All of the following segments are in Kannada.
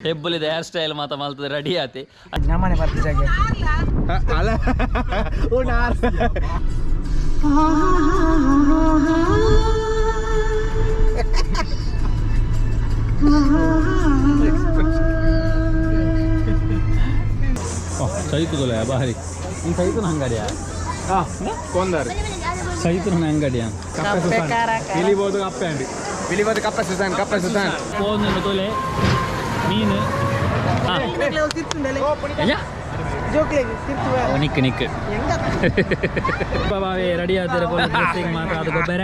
ಹೆಬ್ಬುಲಿದ ಹೇರ್ ಸ್ಟೈಲ್ ಮಾತ ಮಲ್ತದ ರೆಡಿ ಆತಿ ನಮ್ಮನೆ ಬರ್ತಿದ್ದಾಗೆ ಅಲ್ಲ ಸೈತುದಲ್ಲ ಬಾರಿ ಈ ಸೈತುನ ಅಂಗಡಿಯ ಕೊಂದಾರು ಸೈತುನ ಅಂಗಡಿಯ ಇಳಿಬೋದು ಕಪ್ಪೆ ಅಂಡಿ ಇಳಿಬೋದು ಕಪ್ಪೆ ಸುತಾನ್ ಫೋನ್ ತೊಲೆ ಮೀನು ನಿಕ್ ನಿಕ್ ಬಾಬಾವೆ ರೆಡಿ ಆದ್ರೆ ಮಾತಾಡೋದು ಗೊಬ್ಬರ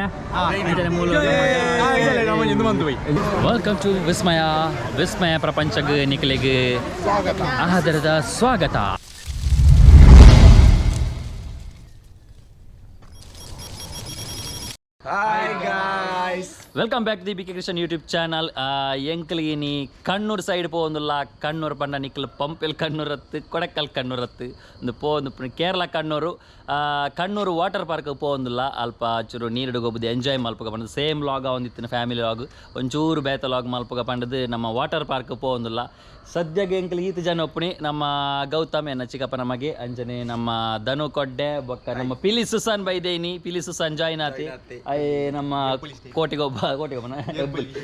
ವೆಲ್ಕಮ್ ಟು ವಿಸ್ಮಯ ಪ್ರಪಂಚಕ್ಕೆ ನಿಖಲಿಗೆ ಆದರದ ಸ್ವಾಗತ. Hi guys. Welcome back the bkcreation YouTube channel. ಎಂಕಲಿಗೆ ನೀ ಕಣ್ಣೂರು ಸೈಡ್ ಪೋಂದುಲ್ಲ ಕಣ್ಣೂರು ಪಂಡ ನಿಕ್ಕಲು ಪಂಪೆಲ್ ಕಣ್ಣೂರತ್ತು ಕೊಡಕಲ್ ಕಣ್ಣೂರತ್ತು ಒಂದು ಪೋಂದು ಕೇರಳ ಕಣ್ಣೂರು ವಾಟರ್ ಪಾರ್ಕ್ ಪೋಂದುಲ್ಲ ಅಲ್ಪ ಚೂರು ನೀರು ಹೋಗ್ಬೋದು ಎಂಜಾಯ್ ಮಲ್ಪಗ ಪಂಡದು ಸೇಮ್ ಲಾಗ್ ಒಂದಿತ್ತಿನ ಫ್ಯಾಮಿಲಿ ಲಾಗ್ ಒಂಚೂರು ಬೇತ ಲಾಗ್ ಮಲ್ಪಗ ಪಂಡದು ನಮ್ಮ ವಾಟರ್ ಪಾರ್ಕ್ ಪೋಂದುಲ್ಲ ಸದ್ಯಗೆ ಎಂಕಲ್ ಈತ ಜನ ಒಪ್ಪಣಿ ನಮ್ಮ ಗೌತಮ್ ಎನ್ನ ಚಿಕ್ಕಪ್ಪ ನಮಗೆ ಅಂಜನೆ ನಮ್ಮ ಧನು ಕೊಡ್ಡೆ ಬೊಕ್ಕ ನಮ್ಮ ಪಿಲಿ ಸುಸಾನ್ ಬೈದೇನಿ ಪಿಲಿ ಸುಸಾನ್ ಜಾಯ್ನ್ ಆತಿ ಅಯ್ಯ ನಮ್ಮ ಕೋಟಿಗೊಬ್ಬ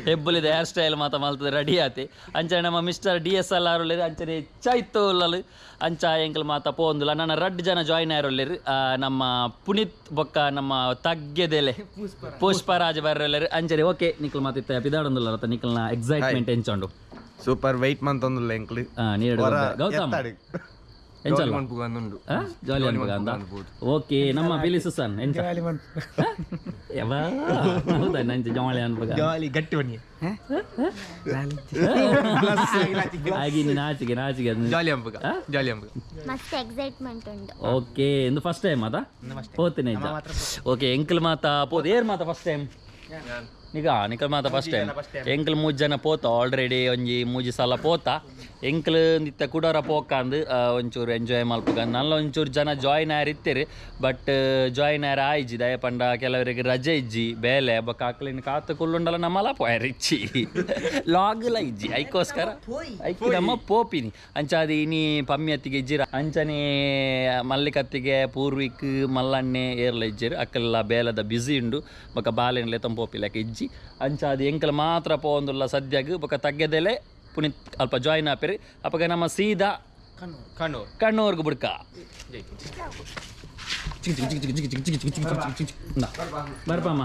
ಹೆಬ್ಬುಲಿದ ಹೇರ್ ಸ್ಟೈಲ್ ಮಾತ ಮಲ್ತದ ರೆಡಿ ಆತಿ ಅಂಚನೆ ನಮ್ಮ ಮಿಸ್ಟರ್ DSLR ಒಳ್ಳೆರು ಅಂಚನೆ ಚೈತು ಉಲ್ಲಲು ಅಂಚ ಎಂಕಲ್ ಮಾತ ಪೋಂದುಲ್ಲ ನನ್ನ 2 ಜನ ಜಾಯ್ನ್ ಆಯ್ರೊಳ್ಳೆರು ನಮ್ಮ ಪುನೀತ್ ಬೊಕ್ಕ ನಮ್ಮ ತಗ್ಗೆದೆಲೆ ಪುಷ್ಪರಾಜ್ ಬರ್ರೊಳ್ಳೆರು ಅಂಚನೆ ಓಕೆ ನಿಖಲ್ ಮಾತಿತ್ತ ಪಿದಾಡೊಂದುಲ್ಲ ರತ್ತ ನಿಖಲ್ನ ಎಕ್ಸೈಟ್ಮೆಂಟ್ ಎಂಚೊಂಡು ಸೂಪರ್ ವೆಯ್ಟ್ ಮಂತೊಂದುಲ್ಲ ಎಂಕ್ಲು ನೀರು ಗೌತಮ್ ಎಂಚಲ್ಲ ಜಾಲಿ ಅನ್ಪಗ ಅಂತ ಓಕೆ ನಮ್ಮ ಬಿಲಿ ಸುಸಾನ್ ಎಂಚ ಹೌದಾ ನಂಚ ಜಾಲಿ ಅನ್ಪಗ ಜಾಲಿ ಗಟ್ಟಿ ಬನ್ನಿ ಆಗಿ ನಾಚಿಗೆ ಜಾಲಿ ಅಂಪಗ ಮಸ್ತ್ ಎಕ್ಸೈಟ್ಮೆಂಟ್ ಉಂಟು. ಓಕೆ ಇಂದು ಫಸ್ಟ್ ಟೈಮ್ ಮಾತಾ ಪೋತಿನಿ ಓಕೆ ಎಂಕಲ್ ಮಾತಾ ಪೋದು ಏರ್ ಮಾತಾ ಫಸ್ಟ್ ಟೈಮ್ ನಿಖಲ್ ಮಾತ ಫಸ್ಟ್ ಟೈಮ್ ಎಂಕಲ್ 3 ಜನ ಪೋತ ಆಲ್ರೆಡಿ ಒಂಜಿ 3 ಸಲ ಪೋತ ಎಂಕಲ್ ನಿತ್ತ ಕುಡೋರ ಪೋಕಂದು ಒಂಚೂರು ಎಂಜಾಯ್ ಮಲ್ಪಗ ನಲ್ಲ ಒಂಚೂರು ಜನ ಜಾಯ್ನ್ ಆಯ್ರಿತ್ತೀರಿ ಬಟ್ ಜಾಯ್ನ್ ಆಯ್ರ ಆಯ್ಜಿ ದಯ ಪಂಡ ಕೆಲವರಿಗೆ ರಜೆ ಇಜ್ಜಿ ಬೇಲೆ ಬೊಕ್ಕ ಆಕಲಿನ ಕಾತು ಕುಲ್ಲುಂಡಲ ನಮ್ಮಲ ಪೋಯರಿಚ್ಚಿ ಲಾಗ್ಲ ಇಜ್ಜಿ ಐಕೋಸ್ಕರ ಐಕಿ ನಮ್ಮ ಪೋಪಿನಿ ಅಂಚಾದಿ ಇನಿ ಪಮ್ಮಿಯತ್ತಿಗೆ ಇಜ್ಜಿರ ಅಂಚನೆ ಮಲ್ಲಿಕತ್ತಿಗೆ ಪೂರ್ವಿಕ್ ಮಲ್ಲಣ್ಣೆ ಏರ್ಲ ಇಜ್ಜಿರು ಅಕ್ಕಲೆಲ್ಲ ಬೇಲದ ಬ್ಯುಸಿ ಉಂಡು ಬೊಕ್ಕ ಬಾಲೆನ್ಲೆ ತಂಪೋಪಿಲಕ ಇಜ್ಜಿ ಅಂಚಾದಿ ಎಂಕಲ್ ಮಾತ್ರ ಪೋಂದುಲ್ಲ ಸದ್ಯಗ್ ಬೊಕ್ಕ ತಗ್ಗೆದೆಲೆ ಪುನೀತ್ ಅಲ್ಪ ಜಾಯ್ನ್ ಆಪಿರಿ ಅಪ್ಪಗ ನಮ್ಮ ಸೀದಾ ಕಣ್ಣೂರ್ಗು ಬುಡ್ಕ ಬರ್ಪಮ್ಮ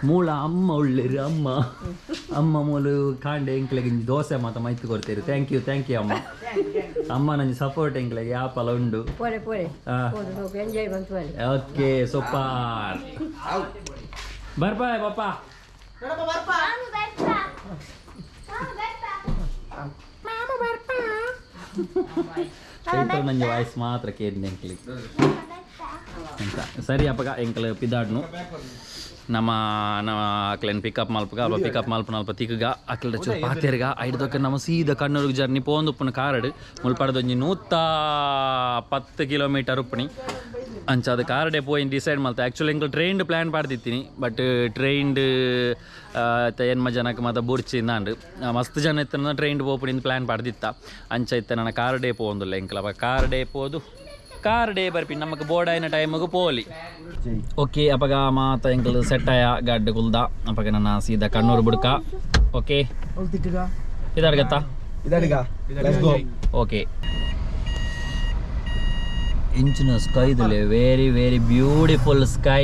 ಮೂಲ ಅಮ್ಮ ಒಳ್ಳೆರು ಅಮ್ಮ ಮೂಲು ಕಾಂಡೆ ಎಂಕ್ಲೆಗೆ ದೋಸೆ ಮಾತ ಮೈತು ಕೊಡ್ತೀರಿ ಥ್ಯಾಂಕ್ ಯು ಅಮ್ಮ ನಂಗೆ ಸಪೋರ್ಟ್ ಎಂಕ್ಲೆಗೆ ಯಾಪಲ ಉಂಡು ಓಕೆ ಸೂಪರ್ ಬರ್ಪ ಪಾಪ ನಂಗೆ ವಾಯ್ಸ್ ಮಾತ್ರ ಕೇಳಿದೆ ಎಂಕ್ಲಿಗೆ ಸರಿ ಅಪ್ಪಗ ಎಂಕಲ್ ಪಿದಾಡ್ನು ನಮ್ಮ ಅಕ್ಲೇನು ಪಿಕಪ್ ಮಲ್ಪಗ ಅಲ್ಪ ಪಿಕಪ್ ಮಲ್ಪನ ಅಲ್ಪ ತಿಕ್ಕಗ ಅಕ್ಲ ಚೂರು ಪಾತೇರ್ಗ ಐಡ್ದಕ್ಕೆ ನಮ್ಮ ಸೀದಾ ಕಣ್ಣೂರಿಗೆ ಜರ್ನಿ ಪೋಂದು ಉಪ್ಪನ ಕಾರಡು ಮುಲ್ಪಡದೊಂಜಿ 110 ಕಿಲೋಮೀಟರ್ ಉಪ್ಪಣಿ ಅಂಚ ಅದು ಕಾರಡೆ ಪೋಯಿ ಡಿಸೈಡ್ ಮಾಡ್ತಾ ಆ್ಯಕ್ಚುಲಿ ಎಂಕಲ್ ಟ್ರೈನ್ಡ್ ಪ್ಲ್ಯಾನ್ ಪಾಡ್ದಿತ್ತೀನಿ ಬಟ್ ಟ್ರೈನ್ಡ್ ಏನು ಜನಕ್ಕೆ ಮತ್ತೆ ಬುಡ್ಚಿಂದಾಂಡು ಮಸ್ತ್ ಜನ ಇತ್ತ ಟ್ರೈನ್ಡ್ ಪೋಪುಣಿಂದ ಪ್ಲ್ಯಾನ್ ಪಾಡ್ದಿತ್ತ ಅಂಚ ಇತ್ತ ನನ್ನ ಕಾರಡೆ ಪೋಂದಿಲ್ಲ ಎಂಕಲ್ ಅಪ್ಪ ಕಾರಡೆ ಪೋದು ಕಾರಡೆ ಬರ್ಪಿ ನಮಗೆ ಬೋರ್ಡಾಯಿನ ಟೈಮಿಗೆ ಪೋಲಿ ಓಕೆ ಅಪ್ಪಗ ಮಾತ ಎಂಕಲ್ ಸೆಟ್ಟಾಯ ಗಡ್ಡ ಕುಲ್ದ ಅಪ್ಪಗ ನನ್ನ ಸೀದಾ ಕಣ್ಣೂರು ಬುಡ್ಕ ಓಕೆ ಇದಾಡ್ಗತ್ತಾ ಓಕೆ ಇಂಚಿನ ಸ್ಕೈದಲ್ಲಿ ವೆರಿ ವೆರಿ ಬ್ಯೂಟಿಫುಲ್ ಸ್ಕೈ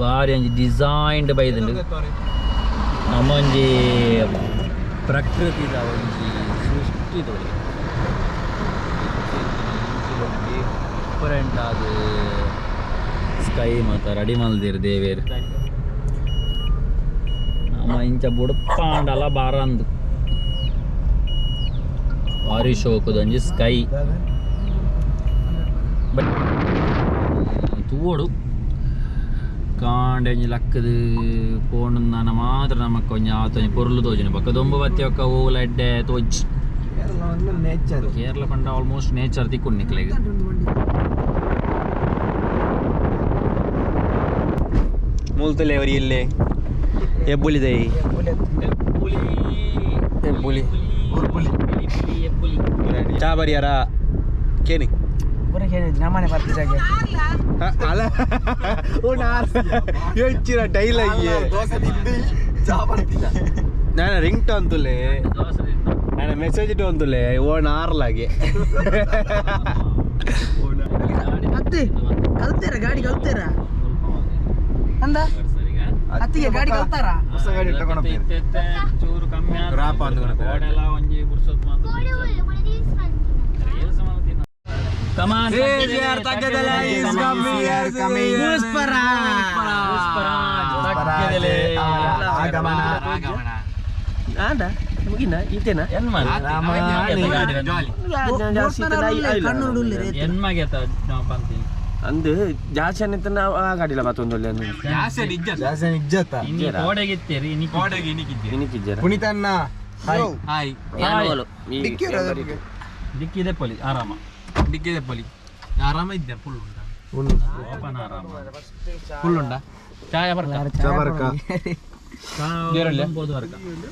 ಬಾರಿ ಒಂಜಿ ಡಿಸೈನ್ಡ್ ಬೈದುಂಡು ನಮ್ಮ ಒಂಜಿ ಪ್ರಕೃತಿದ ಒಂಜಿ ಸೃಷ್ಟಿದೊಳಿ ಡಿಫರೆಂಟ್ ಆದ ಸ್ಕೈ ಮತ್ತು ರೆಡಿ ಮಲ್ದಿರು ದೇವೇರು ನಮ್ಮ ಇಂಚ ಬುಡಪಾಂಡಲ ಬಾರಂದು ಭಾರಿ ಶೋಕದೊಂಜಿ ಸ್ಕೈ ತೂವೋಡು ಕಾಂಡೆಂಜಿ ಲಕ್ಕದು ಪೋಂಡು ನಾನು ಮಾತ್ರ ನಮಕ್ ಕೊಂಚ ಆತೊಂಜಿ ಪೊರ್ಲು ತೋಜುನಿ ಬೊಕ್ಕ ದೊಂಬು ಬತ್ತಿ ಒಕ್ಕ ಹೂಲ ಎಡ್ಡೆ ತೋಜಿ ಕೇರಳ ಪಂಡ ಆಲ್ಮೋಸ್ಟ್ ನೇಚರ್ ತಿಕ್ಕೊಂಡು ನಿಕ್ಲೆಗೆ ಮೂಲ್ತಲೆ ಅವರಿ ಇಲ್ಲೇ ಹೆಬ್ಬುಲಿದೆ ಹೆಬ್ಬುಲಿ ಚಾ ಬರಿಯಾರ ಕೇನಿ ಪೂರ ಕೇಳಿದ್ವಿ ನಮ್ಮನೆ ಬರ್ತಿದ್ದಾಗೆ ಅಲ್ಲ ಹೆಚ್ಚಿನ ಡೈಲಾಗ್ ನಾನು ರಿಂಗ್ ಟೋನ್ ತುಲೆ ನಾನು ಮೆಸೇಜ್ ಟೋನ್ ತುಲೆ ಓನ್ ಆರ್ಲಾಗೆ ಅತ್ತೆ ಕಲ್ತೀರಾ ಗಾಡಿ ಕಲ್ತೀರಾ ಅಂದ ಅತ್ತಿಗೆ ಗಾಡಿ ಕಲ್ತಾರ ಹೊಸ ಗಾಡಿ ಚೂರು ಕಮ್ಮಿ ರಾಪ ಗೋಡೆಲ್ಲ ಒಂಜಿ ಪುರ್ಸೊತ್ ಮಾತು ಕಮಾನ್ ಮುಗಿನ ಈತೇನ ಅಂದು ಜಾಸ್ತಿ ಅನ್ನಿತ್ತ ನಾವು ಆ ಗಾಡಿಲ ಮತ್ತೊಂದು ಪುನೀತನ್ನ ಡಿಕ್ಕಿದೆ ಪೊಲಿ ಆರಾಮ ಡಿಕ್ಕಿದೆ ಪೊಲಿ ಆರಾಮ ಇದ್ದೆ ಫುಲ್ ಓಪನ್ ಆರಾಮ ಫುಲ್ ಉಂಡ ಚಾಯ ಚಬರ್ಕ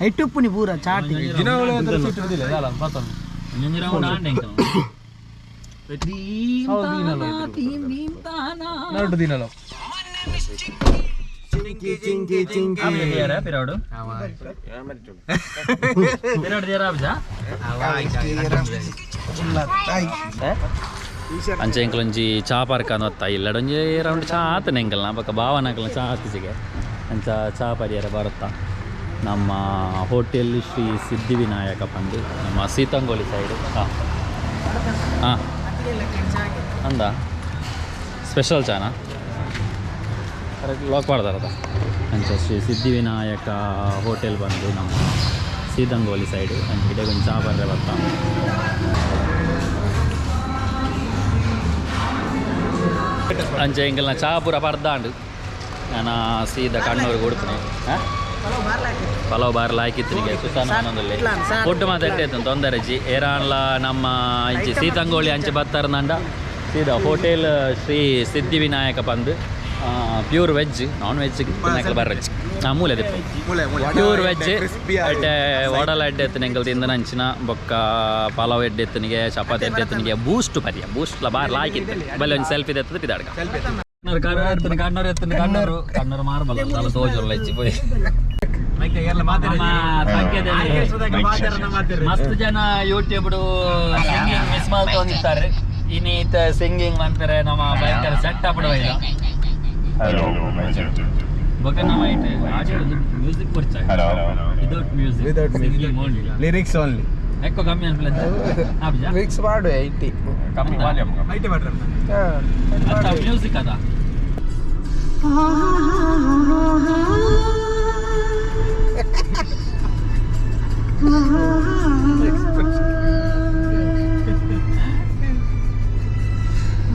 ಐಟುಪ್ಪುನಿ ಪೂರ ಚಾಟಿ ದಿನಲು ಅಂಚೆ ಎಂಕಲೊಂಜಿ ಚಾ ಪಾರ್ಕ್ ಅನ್ನೋತ್ತ ಇಲ್ಲಡೊಂಜಿ ರೌಂಡ್ ಚಾ ಆತನ ಎಂಕಲ್ನ ಬೊಕ್ಕ ಭಾವನಕಲ್ನ ಚಾ ಆತಿಸಿಗೆ ಅಂಚ ಚಾ ಪರಿಯಾರ ಬರುತ್ತಾ ನಮ್ಮ ಹೋಟೆಲ್ ಶ್ರೀ ಸಿದ್ಧಿವಿನಾಯಕ ಪಂಡು ನಮ್ಮ ಸೀತಂಗೋಳಿ ಸೈಡು ಹಾಂ ಅಂದ ಸ್ಪೆಷಲ್ ಚಾನಾ ಕರೆಕ್ಟ್ ಲಾಕ್ ಮಾಡ್ದಾರದ ಅಂಚ ಶ್ರೀ ಸಿದ್ಧಿವಿನಾಯಕ ಹೋಟೆಲ್ ಬಂದು ನಮ್ಮ ಸೀತಂಗೋಳಿ ಸೈಡು ಅಂಚ ಗಿಡಗೊಂದು ಚಾ ಬರ್ರೆ ಬರ್ತಾ ಅಂಚೆ ಎಂಕಲ್ನ ಚಾ ಪೂರ ಪರ್ದಾಂಡು ನಾನು ಸೀದಾ ಕಣ್ಣೂರಿಗೆ ಹುಡುಕ್ನೆ ಪಲಾವ್ ಬಾರ್ಲ ಹಾಕಿತ್ತಿನಿಗೆ ಸುಸಾನದಲ್ಲಿ ಫುಡ್ ಮಾತಾಡ್ತೈತೆ ತೊಂದರೆ ಜಿ ಏರಾನ್ಲ ನಮ್ಮ ಇಂಚಿ ಸೀತಂಗೋಳಿ ಅಂಚೆ ಬತ್ತಾರನಂಡ ಸೀದಾ ಹೋಟೆಲ್ ಶ್ರೀ ಸಿದ್ಧಿವಿನಾಯಕ ಬಂದು ಪ್ಯೂರ್ ವೆಜ್ ನಾನ್ ವೆಜ್ ತಿನ್ನಕ್ಕೆ ಬರ್ರಜ್ಜಿ ಮೂಲೆ ದಿಪ್ಪ ಪ್ಯೂರ್ ವೆಜ್ ಅಡ್ಡೆ ವಡಲ ಎಡ್ಡೆ ಎತ್ತನ ಎಂಕಲ್ ತಿಂದ ನಂಚಿನ ಬೊಕ್ಕ ಪಲಾವ್ ಎಡ್ಡೆ ಎತ್ತನಿಗೆ ಚಪಾತಿ ಎಡ್ಡೆ ಎತ್ತನಿಗೆ ಬೂಸ್ಟ್ ಪರಿಯ ಬೂಸ್ಟ್ ಬಾರ್ಲ ಹಾಕಿತ್ತು ಬಲ್ಲಿ ಒಂದು ಸೆಲ್ಫಿ ಎತ್ತದ ಪಿದಾಡ್ಗ ಕಣ್ಣೂರು ಮಾರ್ಬಲ್ಲ ತೋಜಲ್ಲ ಹೆಚ್ಚಿ ಪೋಯಿ ಮಸ್ತ್ ಜನ ಯೂಟ್ಯೂಬ್ ಸಿಂಗಿಂಗ್ ಮಿಸ್ ಮಾಡ್ಕೊಂಡಿರ್ತಾರೆ ಇನ್ನೀತ ಸಿಂಗಿಂಗ್ ಅಂತಾರೆ ನಮ್ಮ ಭಯಂಕರ ಸೆಟ್ ಆಗ್ಬಿಡುವ ಬೊಕ್ಕ ನಮ್ಮ ಮ್ಯೂಸಿಕ್ ಪರಿಚಯ ವಿದೌಟ್ ಮ್ಯೂಸಿಕ್ ಲಿರಿಕ್ಸ್ ಓನ್ಲಿ ఎక్కువ కమ్మి అనిపించలేదు లిరిక్స్ వాడు 80 కమ్మి వాల్యూమ్ 80 పడరా మ్యూజిక్ కదా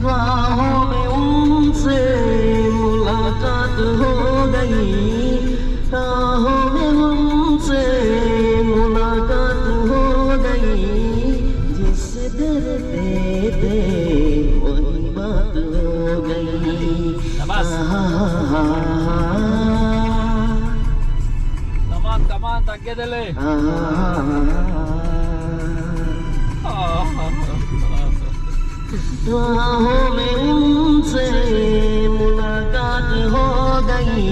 राहों में उनसे मुलाकात हो गई राहों में उनसे मुलाकात हो गई जिससे डरते थे वही बात हो गई ಕಮಾನ್ ತಗ್ಗೆದಲೆ राहों में उनसे मुलाकात हो गई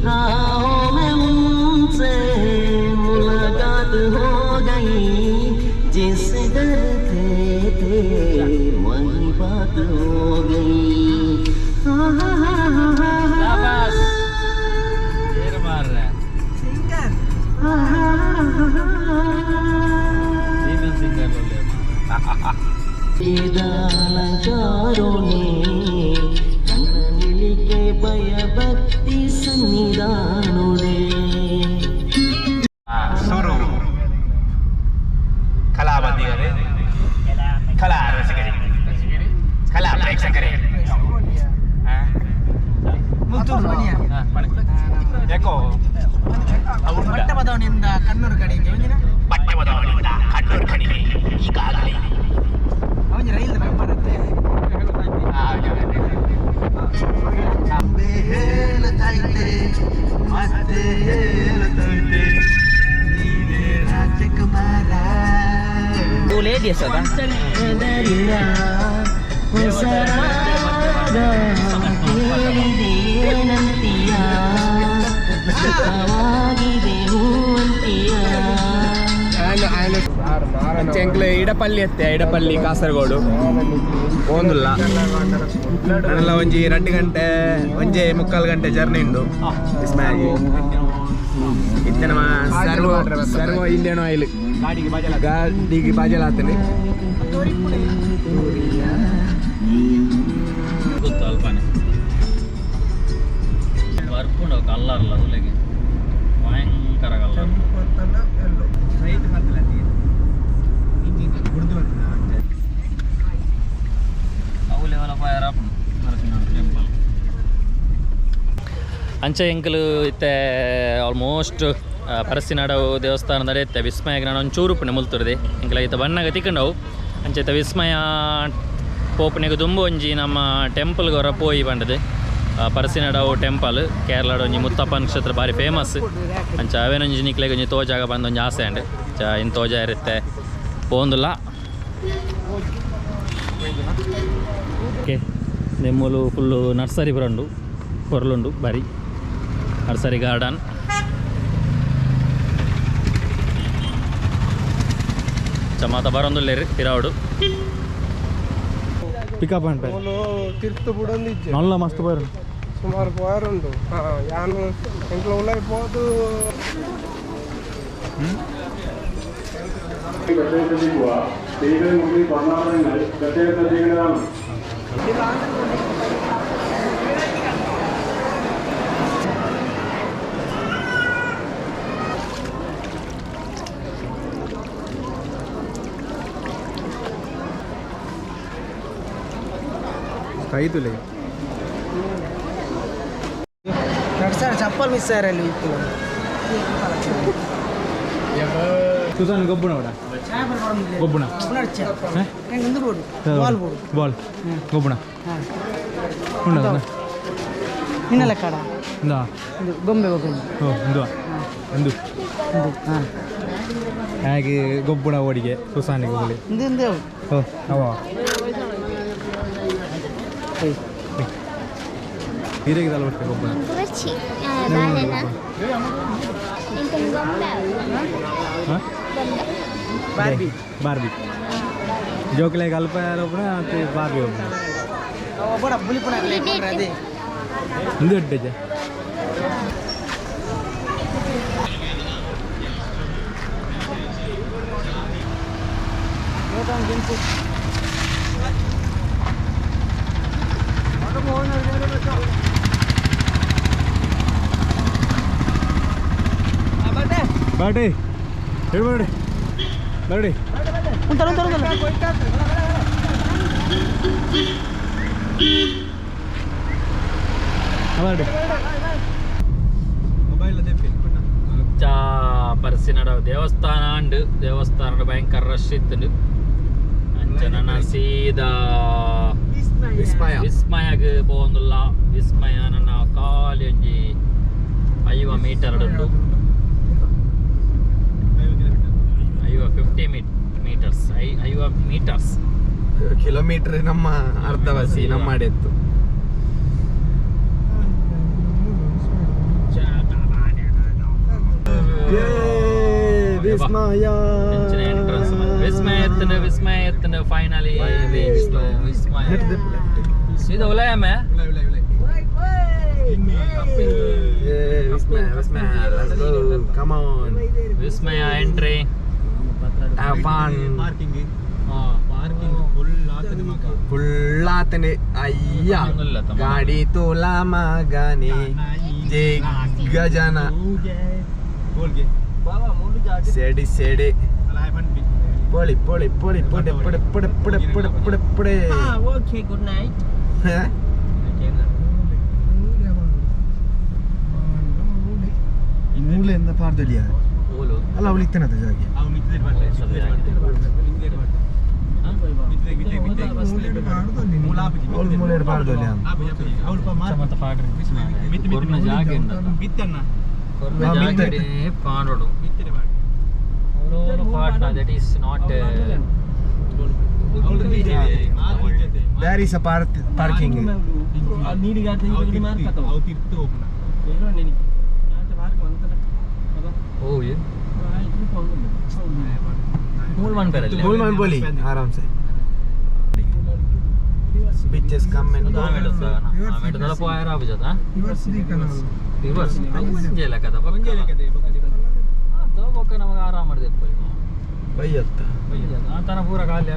राहों में उनसे मुलाकात हो गई जिससे डरते थे वही बात हो गई मार रहा है ವೇದಾಲಂಕಾರೋ ಕಣ್ಣನಿಲಿಕೆ ಭಯಭಕ್ತಿ ಸನ್ನಿಧಾನುಡೆ ಸುರು ಕಲಾಬಂದಿಗರೇ ಕಲಾ ರಸಿಕರೇ ಕಲಾ ಪ್ರೇಕ್ಷಕರೇ ಯಾಕೋ ಬಟ್ಟೆ ಬದವಣಿಯಿಂದ ಕಣ್ಣೂರು ಕಡೆಗೆ ಬಟ್ಟೆ ಬದವಣಿಯಿಂದ ಕಣ್ಣೂರು ಕಡೆಗೆ ಈಗಾಗಲೇ ಅವನ ರೈಲ್ ಬರುತ್ತೆ ಹೇಳತೈತೆ ಮತ್ತೆ ಹೇಳತೈತೆ ನೀನೇ ರಾಜಕುಮಾರ ಲೇಡೀಸ್ ಅದ ಎಂಕ್ಲೆ ಇಡಪಲ್ಲಿ ಎತ್ತೆ ಇಡಪಲ್ಲಿ ಕಾಸರಗೋಡು ಓಂದುಲ್ಲ ನಾನೆಲ್ಲ ಒಂಜಿ 2 ಗಂಟೆ ಒಂಜೆ 3/4 ಗಂಟೆ ಜರ್ನಿ ಉಂಡು ವಿಸ್ಮಯಾಗಿ ಇತ್ತನ ಸರ್ವ ಇಂಡಿಯನ್ ಆಯಿಲ್ ಗಾಡಿಗೆ ಬಾಜಲ್ ಆತನೆ ಗೊತ್ತು ಅಲ್ಪನೆ ಬರ್ಕೊಂಡು ಕಲ್ಲರ್ಲ ಹುಲಿಗೆ ಭಯಂಕರ ಕಲ್ಲರ್ ಅಂಚೆ ಎಂಕಲು ಇತ್ತೆ ಆಲ್ಮೋಸ್ಟ್ ಪರಸಿನಾಡವು ದೇವಸ್ಥಾನ ನಡೆಯುತ್ತೆ ವಿಸ್ಮಯಗೆ ನಾನು ಒಂಚೂರು ಪುಣ್ಯ ಮುಲ್ತುರ್ದೆ ಎಂಕಲ ಇತ್ತ ಬಣ್ಣಗ ತಿಕ್ಕಂಡವು ಅಂಚೆ ವಿಸ್ಮಯ ಪೋಪನೆಗೆ ತುಂಬ ಒಂಜಿ ನಮ್ಮ ಟೆಂಪಲ್ಗೆ ಹೊರ ಪೋಯಿ ಬಂಡದು ಪರಸಿನಾಡವು ಟೆಂಪಲ್ ಕೇರಳದ ಒಂಜಿ ಮುತ್ತಪ್ಪ ನಕ್ಷತ್ರ ಭಾರಿ ಫೇಮಸ್ ಅಂಚ ಅವೇನೊಂಜಿ ನಿಕ್ಲೆಗೆ ಒಂಜಿ ತೋಜಾಗ ಬಂದು ಒಂಜಿ ಆಸೆ ಉಂಡು ಇನ್ನು ತೋಜ ಇರುತ್ತೆ ಪೋಂದುಲ್ಲ ಓಕೆ ನೆಮ್ಮಲು ಫುಲ್ಲು ನರ್ಸರಿ ಬರಂಡು ಕೊರ್ಲುಂಡು ಬಾರಿ ನರ್ಸರಿ ಗಾರ್ಡನ್ ಚಮಾತ ಬರೊಂದುಲ್ಲೇರಿ ತಿರಾವಡು ಪಿಕಪ್ ಅಂಟ ತಿರ್ತು ಬಿಡೊಂದಿಜ್ಜೆ ನಲ್ಲ ಮಸ್ತ್ ಬರ ಸುಮಾರು ಉಂಟು ಯಾನು ಎಂಕ್ಲ ಉಳ್ಳಾಗಿ ಹೋದು ಕೈತುಲೆ ನಡ್ಸಾರ ಚಪ್ಪಲ್ ಮಿಸ್ ಆರಲ್ಲಿ ಇತ್ತು ಸುಸಾನ್ ಗೊಬ್ಬುಣ ಅವಡ ಗೊಬ್ಬುಣ ಬಾಲ್ ಬೋಡು ಬಾಲ್ ಗೊಬ್ಬುಣ ಉಂಡದ ಇನ್ನೆಲ್ಲ ಕಡ ಇಂದ ಇದು ಗೊಂಬೆ ಗೊಂಬೆ ಓ ಇಂದು ಇಂದು ಹಾಂ ಹಾಗೆ ಗೊಬ್ಬುಣ ಓಡಿಗೆ ಸುಸಾನಿಗೆ ಹೋಗಲಿ ಇಂದು ಇಂದು ಓ ಅವ ಹೀರೆಗೆ ತಲೆ ಬಿಡ್ತೆ ಗೊಬ್ಬುಣ Kurci. Balena. Ingkang gomba. ಹಾಂ ಬಾರ್ಬಿ ಬಾರ್ಬಿ ಜೋಕ್ಲೆಗೆ ಅಲ್ಪ ಒಬ್ಬನ ಮತ್ತು ಬಾರ್ಬಿ ಒಬ್ಬನ ಒಬ್ಬಡ ಬುಲಿಪುಣ ಅದೇ ಇಂದು ಇಟ್ಟೆಜ ಬಾಟಿ ಹೇಳ್ಬೇಡಿ ಬರ್ಡಿ ಉಂಟಲ್ಲ ಉಂಟಲ್ಲ ಬರ್ಡಿ ಪರಸಿನಾಡ ದೇವಸ್ಥಾನ ಉಂಡು ದೇವಸ್ಥಾನದ ಭಯಂಕರ ರಶ್ ಇತ್ತು ಅಂಚನ ಸೀದಾ ವಿಸ್ಮಯಗೆ ಪೋಂದುಲ್ಲ ವಿಸ್ಮಯ ನನ್ನ ಕಾಲಿ ಒಂಜಿ 5 ಮೀಟರ್ ಉಂಟು 50 ಮೀಟರ್ಸ್ 5 ಮೀಟರ್ಸ್ ಕಿಲೋಮೀಟರ್ ನಮ್ಮ ಅರ್ಧವಾಸಿ ನಮ್ಮ ಅಡೆತ್ತು ವಿಸ್ಮಯ ವಿಸ್ಮಯ ಫೈನಲಿ ಸೀದಾ ಉಲಯ ಮೇ come on Vismaya entry have fun ಫುಲ್ಲಾತನೆ ಅಯ್ಯ ಗಾಡಿ ತೋಲ ಮಗನೆ ಗಜನ ಸೆಡಿ ಸೆಡಿ ಪೊಳಿ ಪೊಳಿ ಪೊಳಿ ಪೊಡೆ ಪೊಡೆ ಪೊಡೆ ಪೊಡೆ ಪೊಡೆ ಪೊಡೆ ಪೊಡೆ ಓಕೆ ಗುಡ್ ನೈಟ್ ಮೂಲೆಯಿಂದ ಪಾರ್ದಲಿಯ ಅಲ್ಲ ಅವಳು ಇತ್ತೇನದ ಜಾಗಿ ಅವಳು ಮೂಲೆ ಪಾರ್ದಲಿಯ that is not There is a parking. Oh yeah. Mulman perelle. Mulman boli, आराम से. Bitches come and go. Amet तला पोया रा बजत हां. Reverse. पंजेला कदा. तो बक्का नमग आराम माड देत पोई. ಬೈಯತ್ತ. ಆ ತರ ಪೂರ ಖಾಲಿ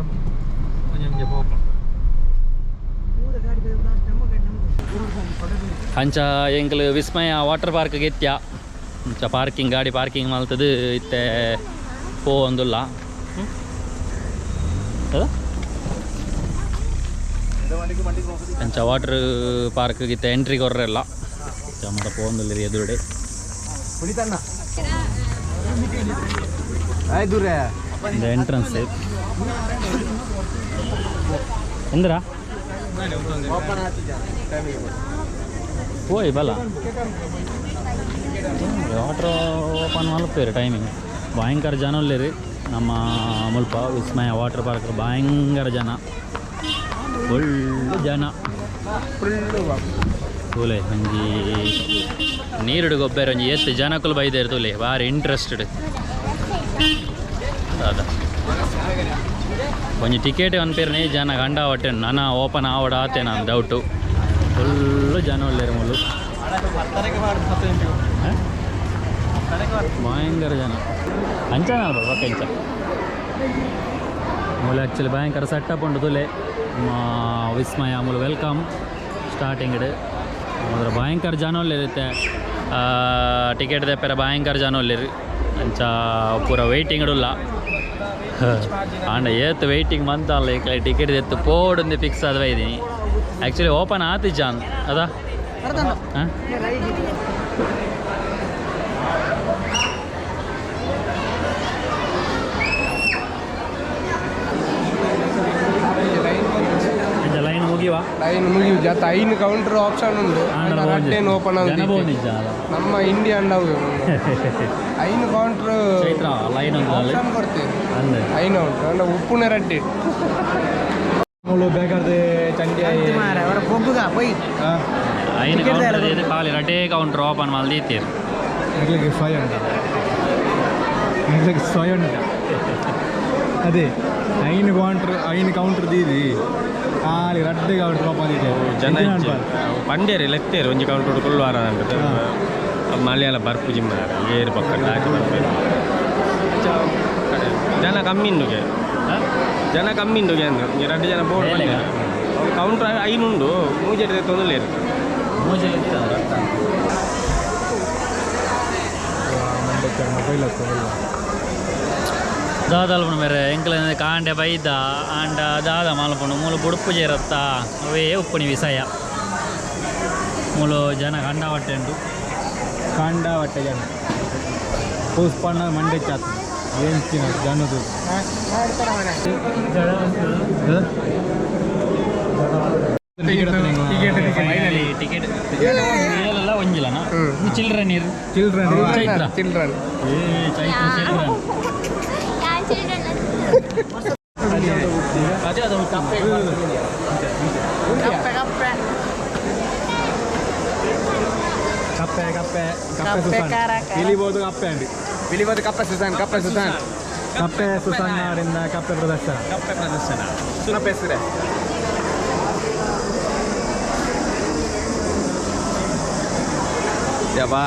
ಮುಂಜೆ ಪೋಪ ಅಂಚ ಎಂಕಲ್ ವಿಸ್ಮಯ ವಾಟರ್ ಪಾರ್ಕ್ ಗೆತ್ಯ ಅಂಚ ಪಾರ್ಕಿಂಗ್ ಗಾಡಿ ಪಾರ್ಕಿಂಗ್ ಮಲ್ತದು ಇತ್ತೆ ಪೋಂದುಲ್ಲ ಅಂಚ ವಾಟರ್ ಪಾರ್ಕ್ ಗಿತ್ತ ಎಂಟ್ರಿ ಕೊರ್ರೆಲ್ಲ ಮರ ಪೋಂದುಲ್ಲ ಎದುರುಡೆ ದೂರ இந்த என்ட்ரன்ஸு ಎಂದ್ರ போய் ಬಲ ವಾಟ್ರ್ ಓಪನ್ ಮಲ್ಪೇರು ಟೈಮಿಂಗ್ ಭಯಂಕರ ಜನ ಒಳ್ಳೆರಿ ನಮ್ಮ ಮುಲ್ಪ ವಿಸ್ಮಯ ವಾಟರ್ ಪಾರ್ಕ್ ಭಯಂಕರ ಜನ ಒಳ್ಳೆ ಜನ ತೂಲೆ ಒಂಜಿ ನೀರುಡು ಗೊಬ್ಬರ ಒಂಜಿ ಎತ್ತು ಜನಕ್ಕೂ ಬೈದೇರು ತೂಲೆ ಭಾರಿ ಇಂಟ್ರೆಸ್ಟೆಡ್ ಅದ కొంచెం టికెట్ అనిపేరుని జన గంట పట్టాను నాన్న ఓపెన్ ఆవడా ఆతే నా డౌట్ ఫుల్ జనం లేరు ముళ్ళు భయంకర జనం అంచనా పక్క ఇంచ ముళ్ళు యాక్చువల్లీ భయంకర సెటప్ ఉండదులే మా ವಿಸ್ಮಯ ಮುಳು ವೆಲ್ಕಮ್ ಸ್ಟಾರ್ಟಿಂಗ್ ಅದ್ರ ಭಯಂಕರ ಜನ ಇರುತ್ತೆ ಟಿಕೆಟ್ ತೆಪ್ಪರ ಭಯಂಕರ ಜನ ಇಲ್ಲಿರಿ ಅಂಚ ಪೂರ ವೆಯ್ಟಿಂಗ್ ಇಡಲ್ಲ ಆಂಡ ಏತ್ ವೆಯ್ಟಿಂಗ್ ಮಂತಲ್ಲ ಈ ಟಿಕೆಟ್ ಎತ್ತು ಪೋಡೊಂದು ಫಿಕ್ಸ್ ಆದ್ವ ಇದ್ದೀನಿ ಆ್ಯಕ್ಚುಲಿ ಓಪನ್ ಆತಿ ಜಾನ್ ಅದಾ ಹಾಂ ಲೈನ್ ಮುಗಿವಾ ಲೈನ್ ಮುಗಿವು ಜಾತ ಐನು ಕೌಂಟರ್ ಆಪ್ಷನ್ ಉಂಟು ರಡ್ಡೇನು ಓಪನ್ ಆಗುತ್ತೆ ನಮ್ಮ ಇಂಡಿಯಾ ಅಂಡವು ಐನು ಕೌಂಟರ್ ಲೈನ್ ಆಪ್ಷನ್ ಕೊಡ್ತೇವೆ ಐನು ಉಂಟು ಅಂದ್ರೆ ಉಪ್ಪುನ ರಡ್ಡೆ ಬೇಕಾದ್ರೆ ಚಂಡಿ ಅವರ ಬೊಬ್ಬುಗ ಪೊಯ್ ಐನು ಕೌಂಟರ್ ಇದು ಖಾಲಿ ರಡ್ಡೇ ಕೌಂಟರ್ ಓಪನ್ ಮಾಡಿ ಇತ್ತೀರಿ ಮಗಳಿಗೆ 500 ಅದೇ ಐನು ಕೌಂಟರ್ ದೀದಿ ಖಾಲಿ ರಡ್ಡೆ ಕೌಂಟರ್ ಓಪನ್ ಇದೆ ಜನ ಪಂಡ್ಯರಿ ಲೆಕ್ತೇರು ಒಂಜಿ ಕೌಂಟರ್ ಕೊಲ್ವಾರ ಅಂತ ಮಲಯಾಳ ಬರ್ಪು ಜಿಮ್ಮ ಏರು ಪಕ್ಕ ಹಾಕಿ ಬರ್ಬೇಕು ಜನ ಕಮ್ಮಿಂಡುಗೆ ಅಂದ್ರೆ ರಡ್ಡು ಜನ ಬೋರ್ಡ್ ಕೌಂಟರ್ ಐನುಂಡು ಮೂಜೆ ತೊಂದಲೇರು దాదాపు మరి ఎంకల కాండే బైద అండ్ దాదా మలపండు మూలు బుడుపు చేరత్తా అవే ఉప్పుని విసయ మూలు జನ ಕಂಡ ಹೊಟ್ಟೆ ಜನ ಪೂಸ್ಪಣ್ಣ ಮಂಡೆ ಚಾತ್ ಏನು ತಿನ್ನ ಜನದು ಟಿಕೆಟ್ ಎಲ್ಲ ಒಂಜಿಲ್ಲನ ಚಿಲ್ಡ್ರನ್ ಇರು ಚೈತ್ರ ಏ ಚೈತ್ರ ಚಿಲ್ಡ್ರನ್ ಅದೇ ಅದು ಕಪ್ಪೆ ಇಳಿಬೋದು ಕಪ್ಪೆ ಅಂಡಿ ಕಪ್ಪೆ ಸುಸಾನ್ ಕಪ್ಪೆ ಸುಸಾನ್ನವರಿಂದ ಕಪ್ಪೆ ಪ್ರದರ್ಶನ ಕಪ್ಪೆ ಹೆಸರೇ ಯಬ್ಬಾ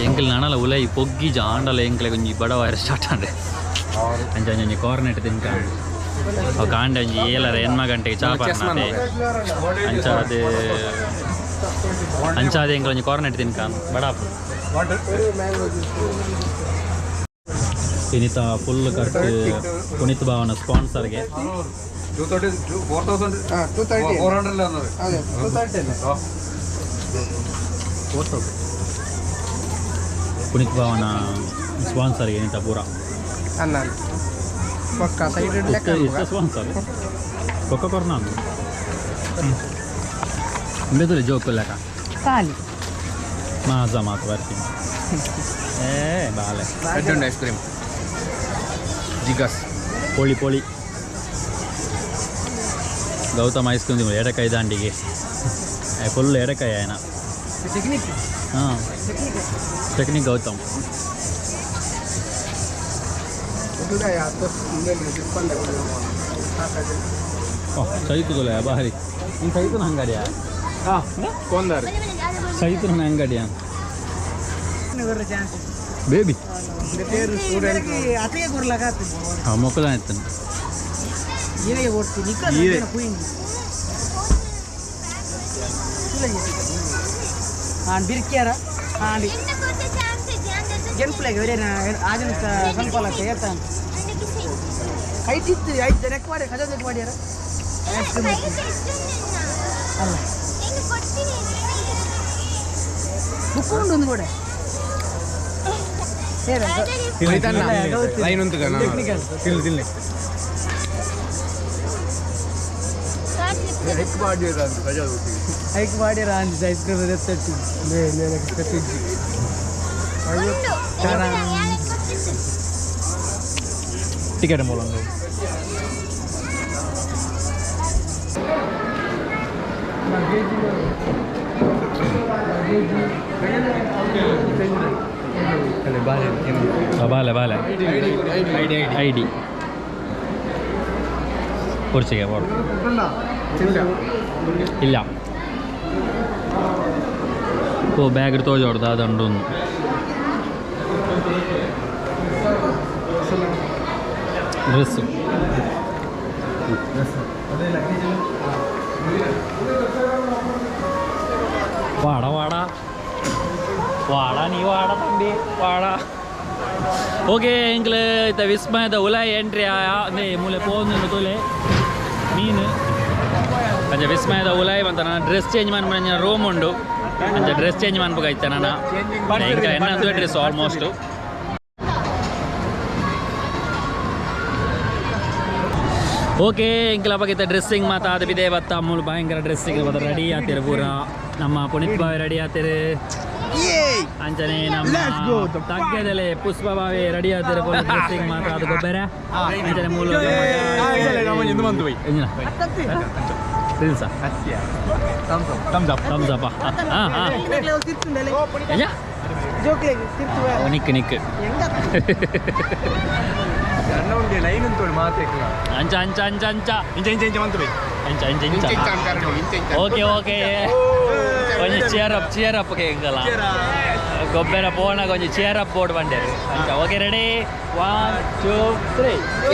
ಎಂಕಲ್ ನಣಲ ಉಲೈ ಪೊಗ್ಗಿ ಜಾಂಡಲ ಎಂಕಲೆ ಒಂಜಿ ಬಡ ವೈರ್ ಸ್ಟಾರ್ಟ್ ಆಂಡೆ ಅಂಚ ಕಾರ್ನೆಟ್ ತಿನ್ಕಾಂಡು ಅವು ಕಾಂಡೆ ಒಂಜಿ ಏಲರ ಎನ್ಮ ಗಂಟೆಗೆ ಚಾಪಾರ್ನಾದೆ ಅಂಚಾದೆ ಎಂಕಲ್ ಒಂಜಿ ಕಾರ್ನೆಟ್ ತಿನ್ಕಾಂಡು ಬಡಾಪು ಇನ್ನಿತ ಫುಲ್ ಕಟ್ ಪುನೀತ್ ಭಾವನ ಸ್ಪಾನ್ಸರ್ಗೆ ಪುನೀತ್ ಭಾವನ ಸ್ಪಾನ್ಸರ್ಗೆ ಏನಿತ ಪೂರ ಅನ್ನ ಪಕ್ಕ ಸೈಡ್ ಸ್ಪಾನ್ಸರ್ ಕೊಕ್ಕ ಕೊರ್ನಾ ಬೆದಲಿ ಜೋಕು ಲೆಕ್ಕ ಖಾಲಿ ಮಾತು ಬರ್ತೀನಿ ಬಾಲೆ ರೆಡ್ ಐಸ್ ಕ್ರೀಮ್ ಜಿಗಸ್ ಪೋಳಿ ಗೌತಮ್ ಐಸ್ ಕ್ರೀಮ್ ಎಡಕಾಯಿ ದಾಂಡಿಗೆ ಫುಲ್ ಎಡಕಾಯಿ ಆಯ್ನ ಹಾಂ ಟೆಕ್ನಿಕ್ ಗೌತಮ್ ಸೈತುದಲ್ಲ ಬಾರಿ ನೀನು ಸೈತನ ಅಂಗಡಿಯಾ ಕೊಂದಾರು ಸೈತನ ಅಂಗಡಿಯಾ ಬೇಬಿ ಅತಿಗೆ ಕೊರ್ಲಾಕ ಹಾಂ ಮೊಕ್ಕದ ಆಯ್ತಾನೆ ಈರೆಗೆ ಕೊಡ್ತೀನಿ ಬಿರ್ಕ್ಯಾರ ಹಾಂಡಿ ಗೆಲ್ಪ್ಲಾಗ ಆಜನ ಸ್ವಲ್ಪ ಏತ ಹೈಟ್ ಇತ್ತು ಐದು ನೆಕ್ ಮಾಡಿ ಖಜಾ ನೆಕ್ ಮಾಡ್ಯಾರ ಅಲ್ಲ ಬುಕ್ಕೊಂಡು ಒಂದು ಕೂಡ ಲೈನ್ ಉಂಟು ತಿನ್ನಿ ಹೈಕ್ ಮಾಡ್ಯಾರ ಅಂದ ಐಸ್ ಕ್ರೀಮ್ ಟಿಕೆಟ್ ಮೂಲಂದು ಬಾಲೆ ಐ ಡಿ ಕುರ್ಚಿಗೆ ಬೋರ್ಡ್ ಇಲ್ಲ ಓ ಬ್ಯಾಗ್ ತೋಜೋಡ್ದು ಅದಂಡು ಡ್ರೆಸ್ಸು ವಾಡ ನೀ ವಾಡ ತಂಬಿ ವಾಡ ಓಕೆ ಎಂಕ್ಲು ಇತ್ತ ವಿಸ್ಮಯದ ಉಲಾಯಿ ಎಂಟ್ರಿ ಮೂಲೆ ಪೋಂದು ತೋಲೆ ಮೀನು ಅಂಚ ವಿಸ್ಮಯದ ಉಲಾಯಿ ಬಂತ ನಾನು ಡ್ರೆಸ್ ಚೇಂಜ್ ಮಾಡಿ ರೂಮ್ ಉಂಡು ಅಂಚ ಡ್ರೆಸ್ ಚೇಂಜ್ ಮಾಡ್ಬೇಕಾಯ್ತ ನಾನು ಎಂಕ ಎನ್ನಂದು ಡ್ರೆಸ್ ಆಲ್ಮೋಸ್ಟ್ ಓಕೆ ಎಂಕ್ಲ ಬಗ್ಗಿತ್ತ ಡ್ರೆಸ್ಸಿಂಗ್ ಮಾತಾ ಅದು ಬಿದೆ ಬತ್ತ ಮೂಲ ಭಯಂಕರ ಡ್ರೆಸ್ಸಿಂಗ್ ಬತ್ತ ರೆಡಿ ಆಗ್ತೀರಿ ಪೂರ ನಮ್ಮ ಪುನೀತ್ ಬಾವಿ ರೆಡಿ ಆಗ್ತೀರಿ ಅಂಚನೆ ನಮ್ಮ ತಗ್ಗದಲ್ಲಿ ಪುಷ್ಪ ಬಾವಿ ರೆಡಿ ಆಗ್ತೀರಿ ಪೂರ ಡ್ರೆಸ್ಸಿಂಗ್ ಮಾತಾ ಅದು ಗೊಬ್ಬರ ಅಂಚನೆ ಮೂಲ ತಮ್ಸಪ್ಪ ಹಾಂ ಹಾಂ ನಿಕ್ ಲೈನ್ ಉಂಟು ಅಂಚ ಓಕೆ ಕೊಂಚ ಚಿಯರ್ ಅಪ್ ಕೇಂಗಲ್ಲ ಗೊಬ್ಬರ ಪೋನ ಕೊಂಚ ಚಿಯರ್ ಅಪ್ ಬೋರ್ಡ್ ಬಂಡೇರು ಅಂಚ ಓಕೆ ರೆಡಿ 1 2 3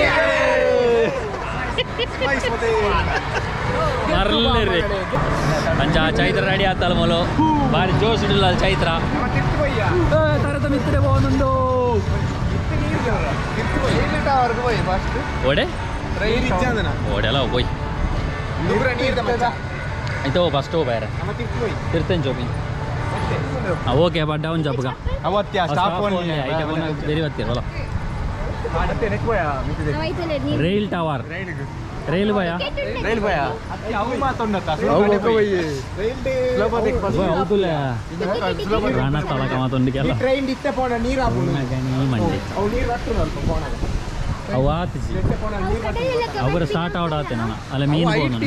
ಮರ್ಲಿ ಅಂಚ ಚೈತ್ರ ರೆಡಿ ಆತಲ್ಲ ಮೊಲು ಬಾರಿ ಜೋಶ್ ಇಡಲ್ಲ ಚೈತ್ರ ತರದ ಮಿತ್ರ ಹೋಗುಂಡು ಓಡೆ ಓಡೆಲ್ಲ ಹೋಯ್ ಆಯ್ತು ಫಸ್ಟ್ ಹೋಗ ಬೇರೆ ತಿರ್ತೇನೆ ಜೋಬಿ ಓಕೆ ಬಟ್ ಡೌನ್ ಜಾಬ್ಗ ಬೇರೆ ಬರ್ತೀರಲ್ಲ ರೈಲ್ ಟವರ್ ರೈಲ್ ಭಯ ರಾಣ ಸ್ಥಳಕ ಮಾತೊಂದಿಗೆಲ್ಲ ಮಂಡಿ ಅವು ಆತಿಜಿ ಅವರ ಸ್ಟಾರ್ಟ್ ಔಟ್ ಆತೆ ನಾನು ಅಲ್ಲ ಮೀನು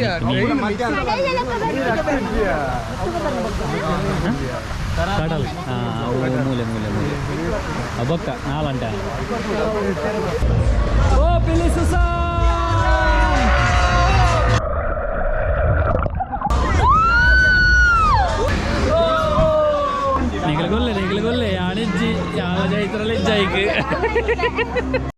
ಕಡಲ್ ಅವು ಮೂಲೆ ಬೊಕ್ಕ ನಾಲಂಟ ಓ ಪಿಲಿಸು ನಿಗಲು ಗೊಲ್ಲೆ ಅಣಿಜ್ಜಿ ಯಾವ ಜೈತ್ರಲ್ಲ ಜೈಕ್